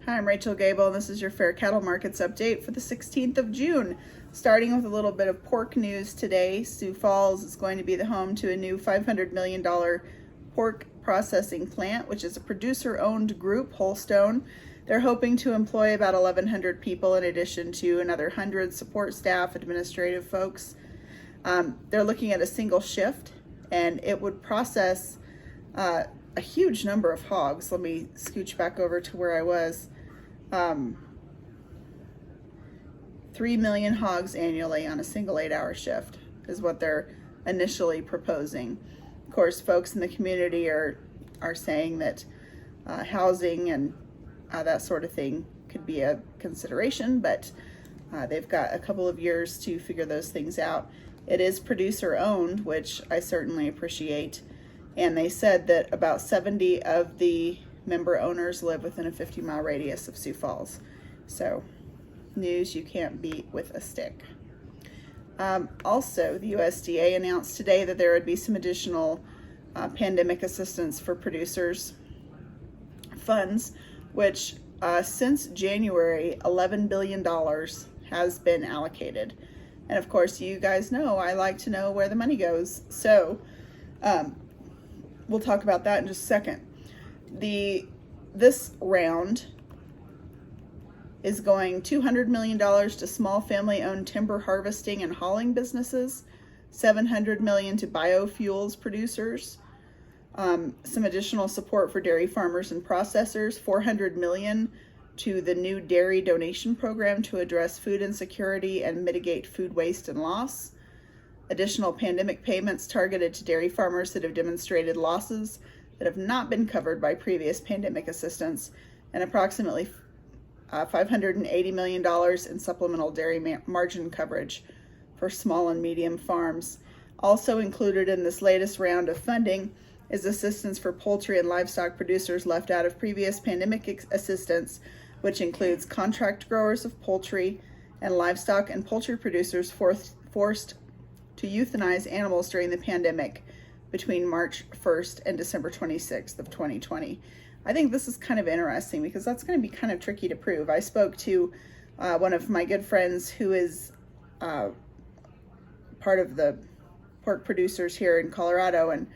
Hi, I'm Rachel Gable, and this is your Fair Cattle Markets update for the 16th of June. Starting with a little bit of pork news today, Sioux Falls is going to be the home to a new $500 million pork processing plant, which is a producer-owned group, Holstone. They're hoping to employ about 1,100 people in addition to another 100 support staff, administrative folks. They're looking at a single shift, and it would process a huge number of hogs. Let me scooch back over to where I was. 3 million hogs annually on a single 8-hour shift is what they're initially proposing. Of course, folks in the community are saying that housing and that sort of thing could be a consideration, but they've got a couple of years to figure those things out. It is producer owned, which I certainly appreciate. And they said that about 70 of the member owners live within a 50-mile radius of Sioux Falls. So, news you can't beat with a stick. Also, the USDA announced today that there would be some additional pandemic assistance for producers funds, which since January, $11 billion has been allocated. And of course, you guys know I like to know where the money goes. So, we'll talk about that in just a second. This round is going $200 million to small family-owned timber harvesting and hauling businesses, $700 million to biofuels producers, some additional support for dairy farmers and processors, $400 million to the new dairy donation program to address food insecurity and mitigate food waste and loss, additional pandemic payments targeted to dairy farmers that have demonstrated losses that have not been covered by previous pandemic assistance, and approximately $580 million in supplemental dairy margin coverage for small and medium farms. Also included in this latest round of funding is assistance for poultry and livestock producers left out of previous pandemic assistance, which includes contract growers of poultry and livestock and poultry producers forced to euthanize animals during the pandemic between March 1st and December 26th of 2020. I think this is kind of interesting because that's going to be kind of tricky to prove. I spoke to one of my good friends who is part of the pork producers here in Colorado, and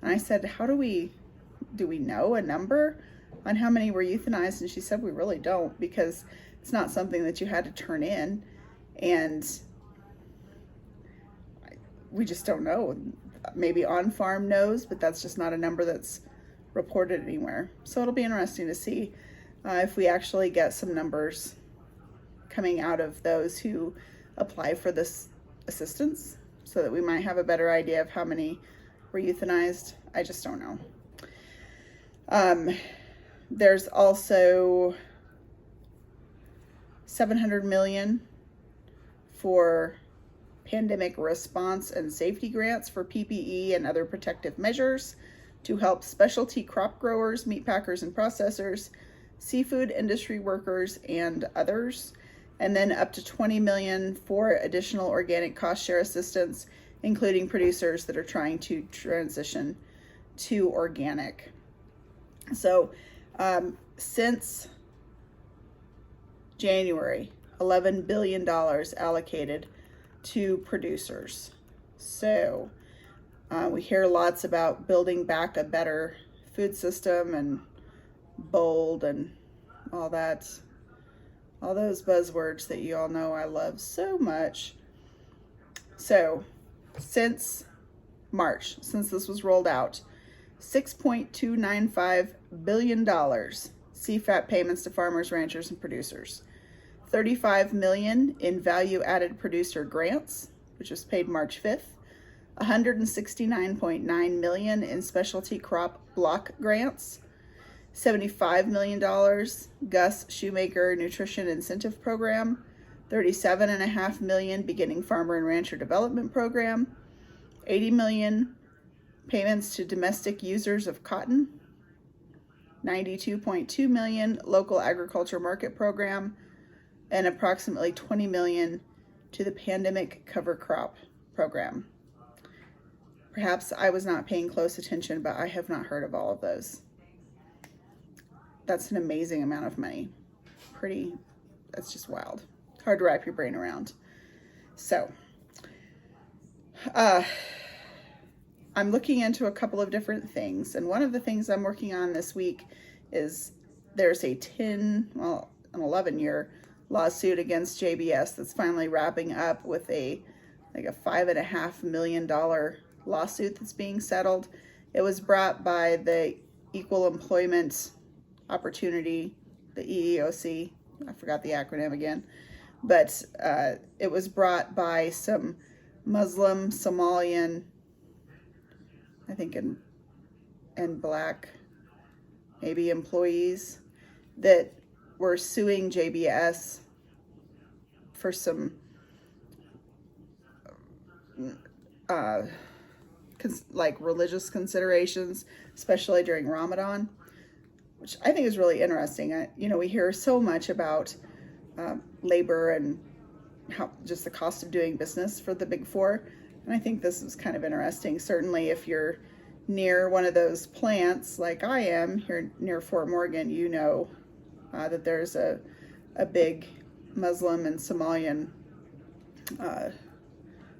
I said, do we know a number on how many were euthanized? And she said, we really don't, because it's not something that you had to turn in, and we just don't know. Maybe On Farm knows, but that's just not a number that's reported anywhere. So it'll be interesting to see if we actually get some numbers coming out of those who apply for this assistance, so that we might have a better idea of how many were euthanized. I just don't know. There's also $700 million for pandemic response and safety grants for PPE and other protective measures to help specialty crop growers, meat packers and processors, seafood industry workers, and others. And then up to $20 million for additional organic cost share assistance, including producers that are trying to transition to organic. So since January, $11 billion allocated to producers. So we hear lots about building back a better food system and bold and all that, all those buzzwords that you all know I love so much. So since March, since this was rolled out, $6.295 billion CFAP payments to farmers, ranchers, and producers. $35 million in value-added producer grants, which was paid March 5th. $169.9 million in specialty crop block grants. $75 million Gus Shoemaker Nutrition Incentive Program. $37.5 million Beginning Farmer and Rancher Development Program. $80 million payments to domestic users of cotton. $92.2 million Local Agriculture Market Program, and approximately $20 million to the Pandemic Cover Crop Program. Perhaps I was not paying close attention, but I have not heard of all of those. That's an amazing amount of money. that's just wild. Hard to wrap your brain around. So, I'm looking into a couple of different things, and one of the things I'm working on this week is there's an 11-year lawsuit against JBS that's finally wrapping up with a $5.5 million lawsuit that's being settled. It was brought by the Equal Employment Opportunity, the EEOC. I forgot the acronym again, but it was brought by some Muslim, Somalian, I think, and Black, maybe, employees that were suing JBS for some religious considerations, especially during Ramadan, which I think is really interesting. We hear so much about labor and how just the cost of doing business for the Big Four, and I think this is kind of interesting. Certainly, if you're near one of those plants, like I am here near Fort Morgan, that there's a big Muslim and Somalian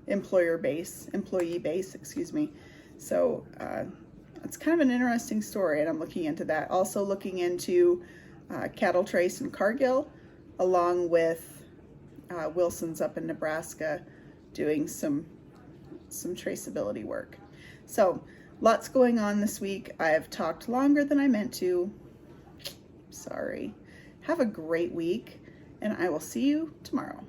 employee base, excuse me. So it's kind of an interesting story, and I'm looking into that. Also looking into cattle trace in Cargill, along with Wilson's up in Nebraska, doing some traceability work. So lots going on this week. I have talked longer than I meant to. Sorry. Have a great week, and I will see you tomorrow.